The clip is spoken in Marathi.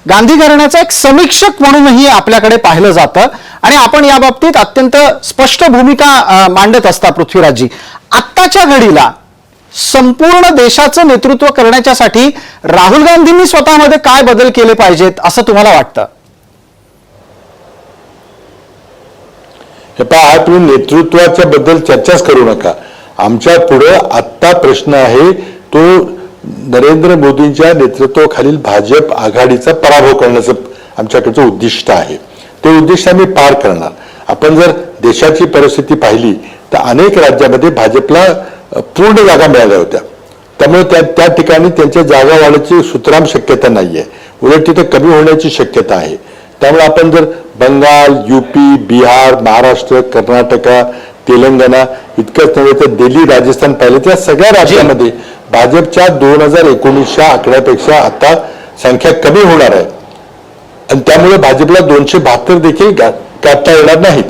गांधी घराण्याचा एक समीक्षक म्हणूनही आपल्याकडे पाहिलं जातं आणि आपण या बाबतीत अत्यंत स्पष्ट भूमिका मांडत असता पृथ्वीराजजी. आत्ताच्या घडीला संपूर्ण देशाचं नेतृत्व करण्यासाठी राहुल गांधींनी स्वतःमध्ये काय बदल केले पाहिजेत असं तुम्हाला वाटतं? हे पहा, तुम्ही नेतृत्वाच्या बद्दल चर्चाच करू नका. आमच्या पुढे आत्ता प्रश्न आहे तो नरेंद्र मोदींच्या नेतृत्वाखालील भाजप आघाडीचा पराभव करण्याचं आमच्याकडचं उद्दिष्ट आहे. ते उद्दिष्ट आम्ही पार करणार. आपण जर देशाची परिस्थिती पाहिली तर अनेक राज्यामध्ये भाजपला पूर्ण जागा मिळाल्या होत्या. त्यामुळे त्या ठिकाणी त्यांच्या जागा वाढीची सुतराम शक्यता नाही आहे, उलट तिथे कमी होण्याची शक्यता आहे. त्यामुळे आपण जर बंगाल, युपी, बिहार, महाराष्ट्र, कर्नाटका, तेलंगणा इतकंच नव्हे तर दिल्ली, राजस्थान पाहिले त्या सगळ्या राज्यामध्ये भाजपच्या 2019च्या आकड्यापेक्षा आता संख्या कमी होणार आहे आणि त्यामुळे भाजपला 272 देखील गाठता येणार नाहीत.